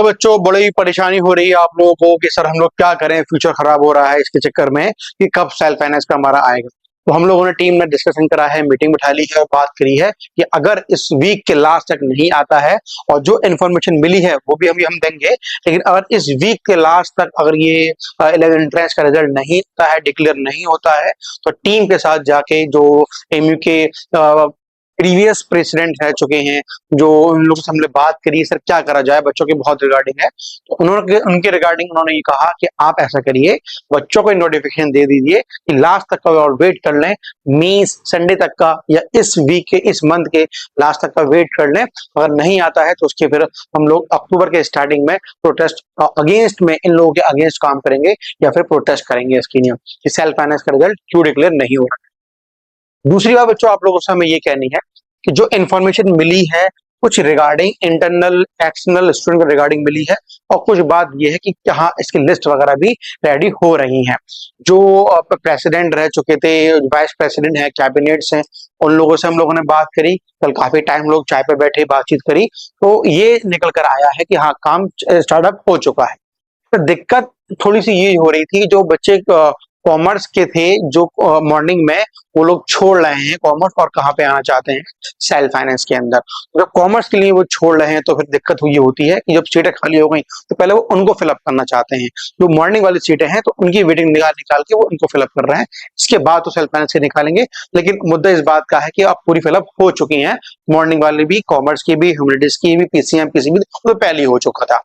तो बच्चों बड़ी परेशानी हो रही है आप लोगों को कि सर हम लोग क्या करें, फ्यूचर खराब हो रहा है इसके चक्कर में कि कब सेल्फ फाइनेंस का हमारा आएगा। तो हम लोगों ने टीम में डिस्कशन करा है, मीटिंग बिठा ली है और बात करी है कि अगर इस वीक के लास्ट तक नहीं आता है और जो इन्फॉर्मेशन मिली है वो भी हम देंगे, लेकिन अगर इस वीक के लास्ट तक अगर ये 11 एंट्रेंस का रिजल्ट नहीं होता है, डिक्लेयर नहीं होता है, तो टीम के साथ जाके जो एमयू के प्रीवियस प्रेसिडेंट रह चुके हैं, जो उन लोगों से हमने बात करी सर क्या करा जाए, बच्चों के बहुत रिगार्डिंग है, तो उनके रिगार्डिंग उन्होंने ये कहा कि आप ऐसा करिए, बच्चों को नोटिफिकेशन दे दीजिए कि लास्ट तक का और वेट कर लें, मींस संडे तक का या इस वीक के इस मंथ के लास्ट तक का वेट कर लें। अगर नहीं आता है तो उसके फिर हम लोग अक्टूबर के स्टार्टिंग में प्रोटेस्ट अगेंस्ट में इन लोगों के अगेंस्ट काम करेंगे या फिर प्रोटेस्ट करेंगे इसके लिए कि सेल्फ फाइनेंस का रिजल्ट क्यों डिक्लेयर नहीं हो रहा। दूसरी बात बच्चों आप लोगों से हमें ये कहनी है कि जो इन्फॉर्मेशन मिली है कुछ regarding internal external student regarding मिली है, और कुछ बात ये है कि कहाँ इसकी लिस्ट वगैरह भी रेडी हो रही हैं। जो प्रेसिडेंट रह चुके थे, वाइस प्रेसिडेंट है, कैबिनेट्स हैं, उन लोगों से हम लोगों ने बात करी, कल काफी टाइम लोग चाय पे बैठे बातचीत करी, तो ये निकल कर आया है कि हाँ काम स्टार्टअप हो चुका है। तो दिक्कत थोड़ी सी ये हो रही थी, जो बच्चे कॉमर्स के थे जो मॉर्निंग में वो लोग छोड़ रहे हैं कॉमर्स और कहाँ पे आना चाहते हैं सेल्फ फाइनेंस के अंदर। जब कॉमर्स के लिए वो छोड़ रहे हैं तो फिर दिक्कत हुई होती है कि जब सीटें खाली हो गई तो पहले वो उनको फिलअप करना चाहते हैं, जो मॉर्निंग वाली सीटें हैं तो उनकी वेटिंग निकाल निकाल के वो उनको फिलअप कर रहे हैं, इसके बाद तो सेल्फ फाइनेंस के निकालेंगे। लेकिन मुद्दा इस बात का है कि अब पूरी फिलअप हो चुकी है, मॉर्निंग वाली भी, कॉमर्स की भी, ह्यूमैनिटीज की भी, पीसीएम की भी, तो पहले ही हो चुका था।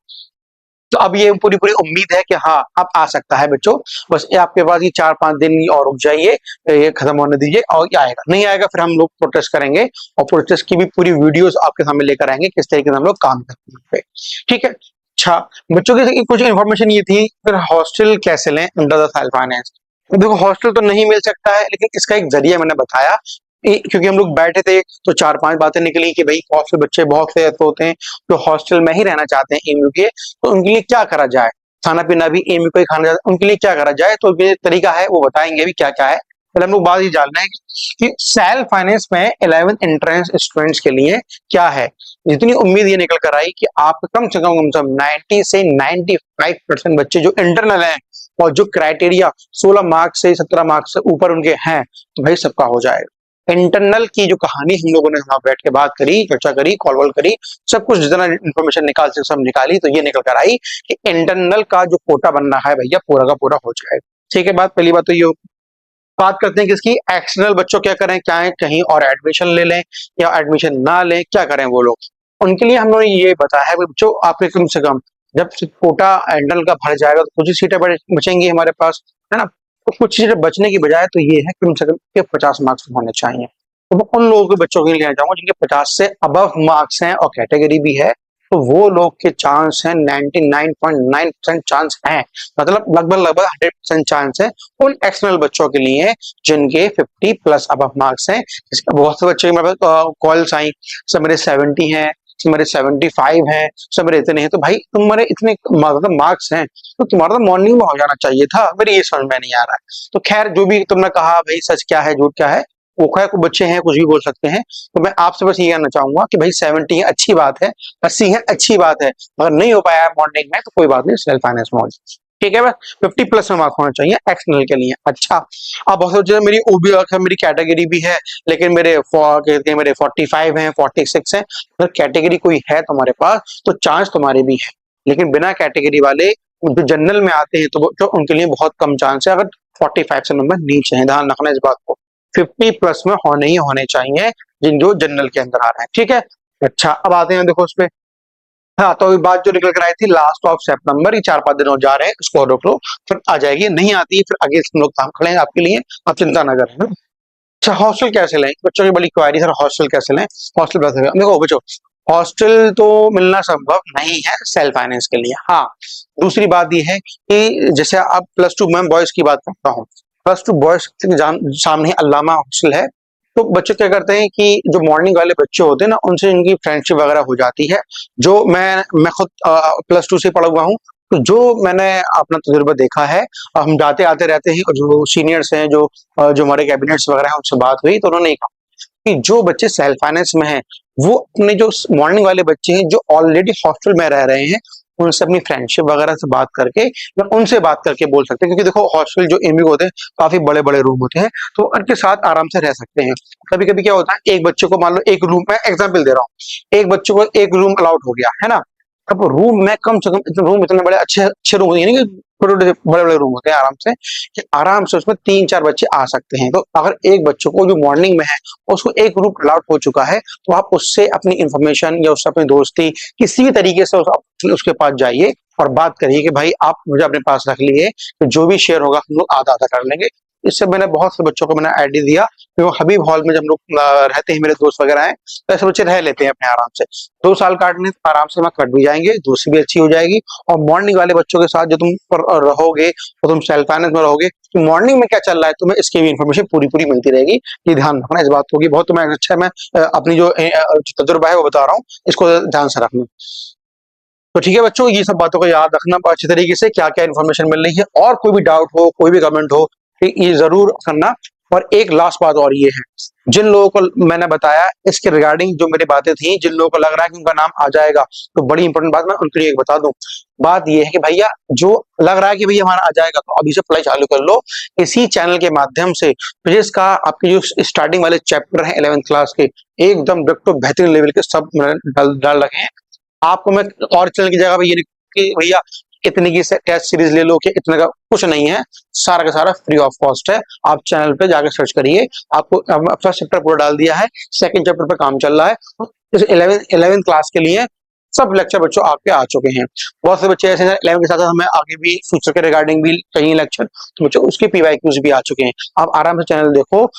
तो अब ये पूरी पूरी उम्मीद है कि हाँ अब आ सकता है बच्चों, बस ये आपके पास ये 4-5 दिन और रुक जाइए, ये खत्म होने दीजिए और ये आएगा। नहीं आएगा फिर हम लोग प्रोटेस्ट करेंगे और प्रोटेस्ट की भी पूरी वीडियोस आपके सामने लेकर आएंगे किस तरीके से हम लोग काम करते हैं। ठीक है, अच्छा बच्चों की कुछ इन्फॉर्मेशन ये थी, फिर हॉस्टल कैसे लें अंडर द सेल्फ फाइनेंस। देखो हॉस्टल तो नहीं मिल सकता है, लेकिन इसका एक जरिया मैंने बताया, क्योंकि हम लोग बैठे थे तो 4-5 बातें निकली कि भाई हॉस्टल बच्चे बहुत से ऐसे होते हैं जो हॉस्टल में ही रहना चाहते हैं एमयू के, तो उनके लिए क्या करा जाए, खाना पीना भी एमयू का ही खाना जाता है, उनके लिए क्या करा जाए, तो ये तरीका है वो बताएंगे भी क्या क्या है। पहले हम लोग बात ये जानना है कि सेल्फ फाइनेंस में 11th एंट्रेंस स्टूडेंट्स के लिए क्या है। जितनी उम्मीद ये निकल कर आई कि आप कम से कम 90 से 95% बच्चे जो इंटरनल हैं और जो क्राइटेरिया 16 मार्क्स से 17 मार्क्स से ऊपर उनके हैं, तो भाई सबका हो जाएगा। इंटरनल की जो कहानी हम लोगों ने वहां बैठ के बात करी, चर्चा करी, कॉल वॉल करी, सब कुछ जितना इन्फॉर्मेशन निकाल से सब निकाली, तो ये निकल कर आई कि इंटरनल का जो कोटा बन रहा है भैया पूरा का पूरा हो जाएगा। ठीक है, पहली बात तो ये बात करते हैं किसकी, एक्सटर्नल बच्चों क्या करें, क्या है कहीं और एडमिशन ले लें या एडमिशन ना लें, क्या करें वो लोग। उनके लिए हम लोगों ने ये बताया है बच्चों, आपके कम से कम जब कोटा इंटरनल का भर जाएगा तो कुछ ही सीटें बचेंगी हमारे पास, है ना। तो कुछ चीजें बचने की बजाय तो ये है कम से कम के 50 मार्क्स होने चाहिए। तो मैं उन लोगों के बच्चों के लिए कहना चाहूंगा जिनके 50 से अबव मार्क्स हैं और कैटेगरी भी है, तो वो लोग के चांस हैं 99.9% चांस हैं, मतलब लगभग 100% चांस है उन एक्सटर्नल बच्चों के लिए जिनके 50+ अबव मार्क्स हैं। इसका बहुत से बच्चे मेरे पास कॉल्स आई, सब मेरे 70 हैं, मेरे 75 हैं, सब मेरे इतने हैं, तो भाई तुम्हारे इतने मार्क्स हैं तो तुम्हारा तो मॉर्निंग में हो जाना चाहिए था, मेरे ये समझ में नहीं आ रहा है। तो खैर जो भी तुमने कहा भाई सच क्या है झूठ क्या है, वो खैर को बच्चे हैं कुछ भी बोल सकते हैं, तो मैं आपसे बस ये कहना चाहूंगा कि भाई 70 है अच्छी बात है, 80 है अच्छी बात है, अगर नहीं हो पाया मॉर्निंग में तो कोई बात नहीं, सेल्फ फाइनेंस में हो जाए। ठीक है, बस 50+ में मार्क्स होना चाहिए एक्सटर्नल के लिए। अच्छा अब बहुत सोचे मेरी ओबी मेरी कैटेगरी भी है, लेकिन मेरे 45 हैं, 46 हैं, अगर कैटेगरी कोई है तुम्हारे पास तो चांस तुम्हारे भी है, लेकिन बिना कैटेगरी वाले जो जनरल में आते हैं तो उनके लिए बहुत कम चांस है। अगर 45 से नंबर नीचे है, ध्यान रखना इस बात को, 50+ में होने ही होने चाहिए जिन जो जनरल के अंदर आ रहे हैं। ठीक है, अच्छा अब आते हैं देखो उस पे, हाँ तो अभी बात जो निकल कर आई थी लास्ट ऑफ सितंबर, ये 4-5 दिन और जा रहे हैं, इसको रोक लो, फिर आ जाएगी, नहीं आती फिर आगे हम लोग काम खड़े हैं आपके लिए, आप चिंता ना करें। अच्छा हॉस्टल कैसे लें, बच्चों की बड़ी क्वारी सर हॉस्टल कैसे लें, हॉस्टल देखो बच्चों हॉस्टल तो मिलना संभव नहीं है सेल्फ फाइनेंस के लिए। हाँ दूसरी बात ये है कि जैसे अब +2 में बॉयज की बात करता हूँ, +2 बॉयज सामने अल्लामा हॉस्टल है, तो बच्चे क्या करते हैं कि जो मॉर्निंग वाले बच्चे होते हैं ना उनसे इनकी फ्रेंडशिप वगैरह हो जाती है। जो मैं खुद +2 से पढ़ा हुआ हूँ, तो जो मैंने अपना तजुर्बा देखा है, हम जाते आते रहते हैं, और जो सीनियर्स हैं जो हमारे कैबिनेट्स वगैरह हैं उनसे बात हुई तो उन्होंने कहा कि जो बच्चे सेल्फ फाइनेंस में हैं वो अपने जो मॉर्निंग वाले बच्चे हैं जो ऑलरेडी हॉस्टल में रह रहे हैं उनसे अपनी फ्रेंडशिप वगैरह से बात करके या उनसे बात करके बोल सकते हैं, क्योंकि देखो हॉस्टल जो एमबी होते हैं काफी बड़े बड़े रूम होते हैं, तो उनके साथ आराम से रह सकते हैं। कभी कभी क्या होता है, एक बच्चे को मान लो एक रूम में, एग्जाम्पल दे रहा हूँ, एक बच्चे को एक रूम अलाउड हो गया है ना, अब रूम में कम से कम रूम इतने बड़े अच्छे अच्छे रूम यानी कि छोटे बड़े बड़े रूम होते हैं आराम से, कि आराम से उसमें 3-4 बच्चे आ सकते हैं। तो अगर एक बच्चे को जो मॉर्निंग में है उसको एक रूम अलाउड हो चुका है, तो आप उससे अपनी इंफॉर्मेशन या उससे अपनी दोस्ती किसी भी तरीके से उसके पास जाइए और बात करिए कि भाई आप मुझे अपने पास रख लिए, तो जो भी शेयर होगा हम लोग आधा आधा कर लेंगे। इससे मैंने बहुत से बच्चों को मैंने आइडिया दिया, कि वो हबीब हॉल में जब लोग रहते हैं, मेरे दोस्त वगैरह हैं, तो ऐसे बच्चे रह लेते हैं अपने आराम से। 2 साल काटने आराम से वहाँ कट भी जाएंगे, दोस्ती भी अच्छी हो जाएगी। और मॉर्निंग वाले बच्चों के साथ जो तुम रहोगे और तुम सेल्फ फाइनेंस में रहोगे, तो मॉर्निंग में क्या चल रहा है तुम्हें इसकी भी इन्फॉर्मेशन पूरी पूरी मिलती रहेगी। ये ध्यान रखना, इस बात को कि बहुत तुम्हें अच्छा है, मैं अपनी जो तजुर्बा है वो बता रहा हूँ, इसको ध्यान से रखना। तो ठीक है बच्चों, ये सब बातों को याद रखना अच्छी तरीके से, क्या क्या इन्फॉर्मेशन मिल रही है, और कोई भी डाउट हो, कोई भी कमेंट हो, तो ये जरूर करना। और एक लास्ट बात और ये है, जिन लोगों को मैंने बताया इसके रिगार्डिंग जो मेरी बातें थी, जिन लोगों को लग रहा है कि उनका नाम आ जाएगा, तो बड़ी इंपॉर्टेंट बात मैं उनके लिए एक बता दूं। बात ये है कि भैया जो लग रहा है कि भैया हमारा आ जाएगा, तो अभी से पढ़ाई चालू कर लो इसी चैनल के माध्यम से। फिजिक्स का आपके जो स्टार्टिंग वाले चैप्टर हैं 11th क्लास के, एकदम डिट्टो बेहतरीन लेवल के सब मैंने डाल रखे हैं। आपको मैं और चैनल की जगह पे ये कि भैया इतने की टेस्ट सीरीज ले लो, कि इतने का कुछ नहीं है, सारा का सारा फ्री ऑफ कॉस्ट है। आप चैनल पे जाकर सर्च करिए, आपको फर्स्ट चैप्टर पूरा डाल दिया है, सेकंड चैप्टर पे काम चल रहा है। जैसे 11th क्लास के लिए सब लेक्चर बच्चों आपके आ चुके हैं। बहुत से बच्चे ऐसे हैं 11 के साथ साथ हमें आगे भी फ्यूचर के रिगार्डिंग भी चाहिए लेक्चर, तो बच्चों उसके पीवाईक्यूज भी आ चुके हैं। आप आराम से चैनल देखो,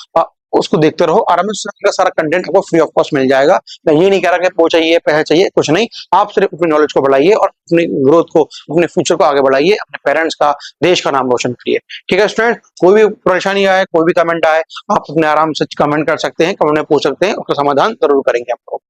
उसको देखते रहो, आराम से सारा कंटेंट आपको फ्री ऑफ कॉस्ट मिल जाएगा। मैं ये नहीं कह रहा कि वो चाहिए पैसा चाहिए, कुछ नहीं, आप सिर्फ अपनी नॉलेज को बढ़ाइए और अपनी ग्रोथ को, अपने फ्यूचर को आगे बढ़ाइए, अपने पेरेंट्स का, देश का नाम रोशन करिए। ठीक है स्टूडेंट, कोई भी परेशानी आए, कोई भी कमेंट आए, आप अपने आराम से कमेंट कर सकते हैं, कमेंट में पूछ सकते हैं, उसका समाधान जरूर करेंगे आप लोग।